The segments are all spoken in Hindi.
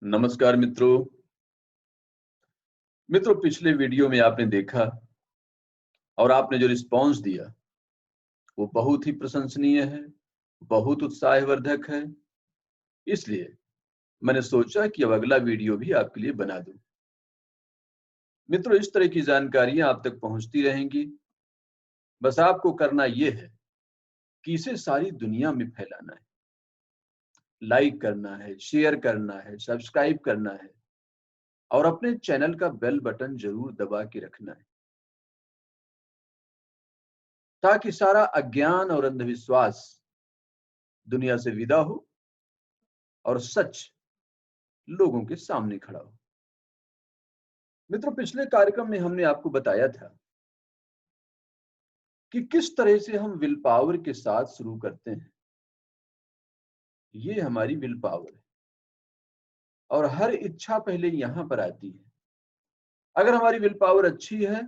नमस्कार मित्रों। पिछले वीडियो में आपने देखा और आपने जो रिस्पॉन्स दिया वो बहुत ही प्रशंसनीय है, बहुत उत्साहवर्धक है। इसलिए मैंने सोचा कि अब अगला वीडियो भी आपके लिए बना दूं। मित्रों, इस तरह की जानकारियां आप तक पहुंचती रहेंगी। बस आपको करना यह है कि इसे सारी दुनिया में फैलाना है, लाइक करना है, शेयर करना है, सब्सक्राइब करना है और अपने चैनल का बेल बटन जरूर दबा के रखना है, ताकि सारा अज्ञान और अंधविश्वास दुनिया से विदा हो और सच लोगों के सामने खड़ा हो। मित्रों, पिछले कार्यक्रम में हमने आपको बताया था कि किस तरह से हम विल पावर के साथ शुरू करते हैं। ये हमारी विल पावर है और हर इच्छा पहले यहां पर आती है। अगर हमारी विल पावर अच्छी है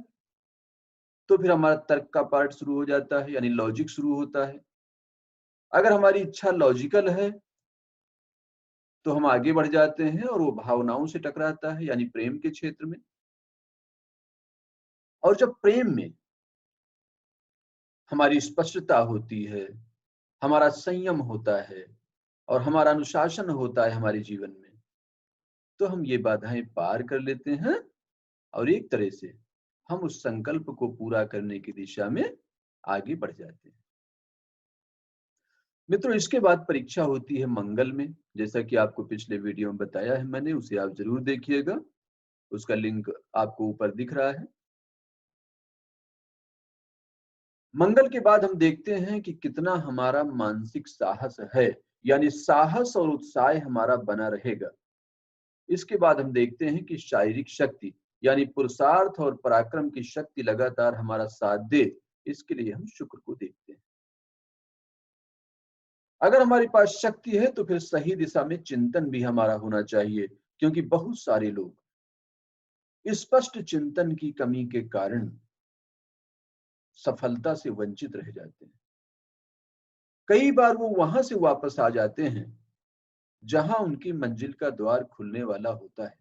तो फिर हमारा तर्क का पार्ट शुरू हो जाता है, यानी लॉजिक शुरू होता है। अगर हमारी इच्छा लॉजिकल है तो हम आगे बढ़ जाते हैं और वो भावनाओं से टकराता है, यानी प्रेम के क्षेत्र में। और जब प्रेम में हमारी स्पष्टता होती है, हमारा संयम होता है और हमारा अनुशासन होता है हमारे जीवन में, तो हम ये बाधाएं पार कर लेते हैं और एक तरह से हम उस संकल्प को पूरा करने की दिशा में आगे बढ़ जाते हैं। मित्रों, इसके बाद परीक्षा होती है मंगल में। जैसा कि आपको पिछले वीडियो में बताया है मैंने, उसे आप जरूर देखिएगा। उसका लिंक आपको ऊपर दिख रहा है। मंगल के बाद हम देखते हैं कि कितना हमारा मानसिक साहस है, यानी साहस और उत्साह हमारा बना रहेगा। इसके बाद हम देखते हैं कि शारीरिक शक्ति, यानी पुरुषार्थ और पराक्रम की शक्ति लगातार हमारा साथ दे। इसके लिए हम शुक्र को देखते हैं। अगर हमारे पास शक्ति है तो फिर सही दिशा में चिंतन भी हमारा होना चाहिए, क्योंकि बहुत सारे लोग स्पष्ट चिंतन की कमी के कारण सफलता से वंचित रह जाते हैं। कई बार वो वहां से वापस आ जाते हैं जहां उनकी मंजिल का द्वार खुलने वाला होता है।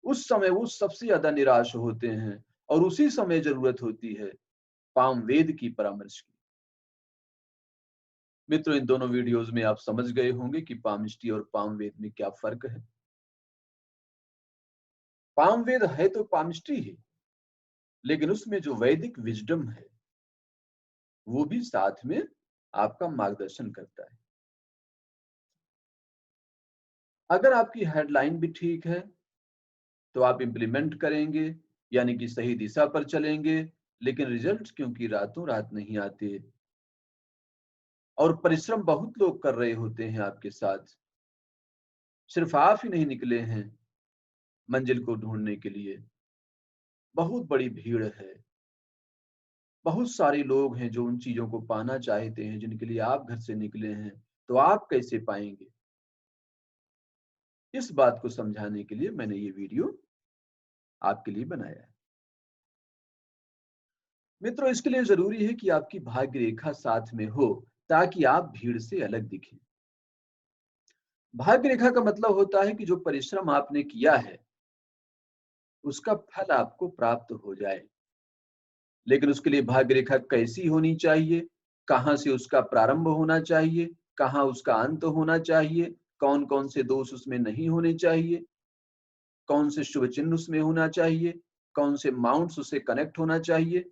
उस समय वो सबसे ज्यादा निराश होते हैं और उसी समय जरूरत होती है पामवेद की परामर्श की। मित्रों, इन दोनों वीडियोस में आप समझ गए होंगे कि पामिस्ट्री और पामवेद में क्या फर्क है। पामवेद है तो पामिस्ट्री ही, लेकिन उसमें जो वैदिक विजडम है वो भी साथ में आपका मार्गदर्शन करता है। अगर आपकी हेडलाइन भी ठीक है तो आप इंप्लीमेंट करेंगे, यानी कि सही दिशा पर चलेंगे, लेकिन रिजल्ट क्योंकि रातों रात नहीं आते और परिश्रम बहुत लोग कर रहे होते हैं आपके साथ, सिर्फ आप ही नहीं निकले हैं मंजिल को ढूंढने के लिए। बहुत बड़ी भीड़ है, बहुत सारे लोग हैं जो उन चीजों को पाना चाहते हैं जिनके लिए आप घर से निकले हैं। तो आप कैसे पाएंगे? इस बात को समझाने के लिए मैंने ये वीडियो आपके लिए बनाया है। मित्रों, इसके लिए जरूरी है कि आपकी भाग्य रेखा साथ में हो, ताकि आप भीड़ से अलग दिखें। भाग्य रेखा का मतलब होता है कि जो परिश्रम आपने किया है उसका फल आपको प्राप्त हो जाए। लेकिन उसके लिए भाग्य रेखा कैसी होनी चाहिए, कहां से उसका प्रारंभ होना चाहिए, कहां उसका अंत होना चाहिए, कौन कौन से दोष उसमें नहीं होने चाहिए, कौन से शुभ चिन्ह उसमें होना चाहिए, कौन से माउंट्स उससे कनेक्ट होना चाहिए,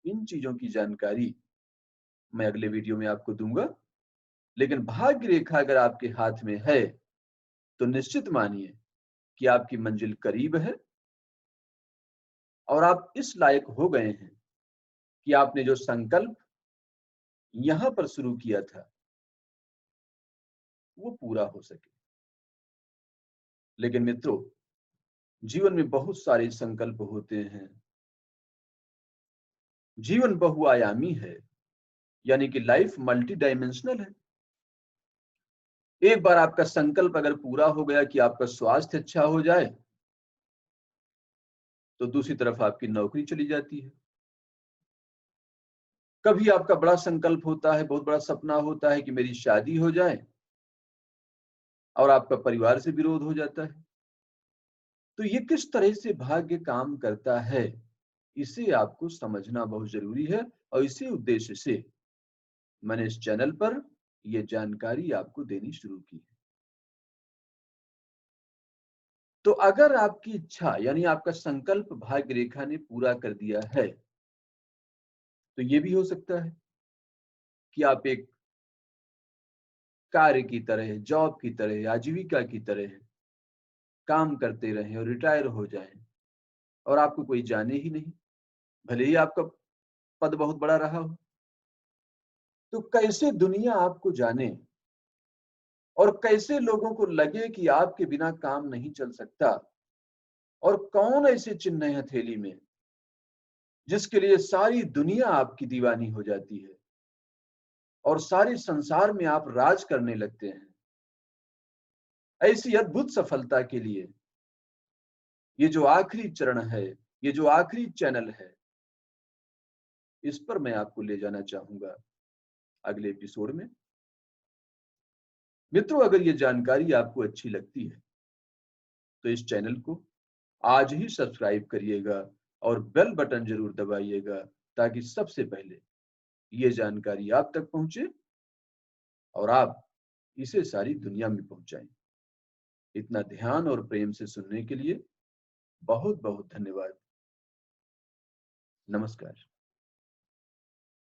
इन चीजों की जानकारी मैं अगले वीडियो में आपको दूंगा। लेकिन भाग्य रेखा अगर आपके हाथ में है तो निश्चित मानिए कि आपकी मंजिल करीब है और आप इस लायक हो गए हैं कि आपने जो संकल्प यहां पर शुरू किया था वो पूरा हो सके। लेकिन मित्रों, जीवन में बहुत सारे संकल्प होते हैं। जीवन बहुआयामी है, यानी कि लाइफ मल्टी डायमेंशनल है। एक बार आपका संकल्प अगर पूरा हो गया कि आपका स्वास्थ्य अच्छा हो जाए, तो दूसरी तरफ आपकी नौकरी चली जाती है। कभी आपका बड़ा संकल्प होता है, बहुत बड़ा सपना होता है कि मेरी शादी हो जाए, और आपका परिवार से विरोध हो जाता है। तो ये किस तरह से भाग्य काम करता है, इसे आपको समझना बहुत जरूरी है और इसी उद्देश्य से मैंने इस चैनल पर यह जानकारी आपको देनी शुरू की है। तो अगर आपकी इच्छा यानी आपका संकल्प भाग्य रेखा ने पूरा कर दिया है, तो ये भी हो सकता है कि आप एक कार्य की तरह, जॉब की तरह, आजीविका की तरह काम करते रहें और रिटायर हो जाएं और आपको कोई जाने ही नहीं, भले ही आपका पद बहुत बड़ा रहा हो। तो कैसे दुनिया आपको जाने और कैसे लोगों को लगे कि आपके बिना काम नहीं चल सकता, और कौन ऐसे चिन्ह है हथेली में जिसके लिए सारी दुनिया आपकी दीवानी हो जाती है और सारे संसार में आप राज करने लगते हैं। ऐसी अद्भुत सफलता के लिए ये जो आखिरी चरण है, ये जो आखिरी चैनल है, इस पर मैं आपको ले जाना चाहूंगा अगले एपिसोड में। मित्रों, अगर ये जानकारी आपको अच्छी लगती है तो इस चैनल को आज ही सब्सक्राइब करिएगा और बेल बटन जरूर दबाइएगा, ताकि सबसे पहले ये जानकारी आप तक पहुंचे और आप इसे सारी दुनिया में पहुंचाएं। इतना ध्यान और प्रेम से सुनने के लिए बहुत बहुत धन्यवाद। नमस्कार।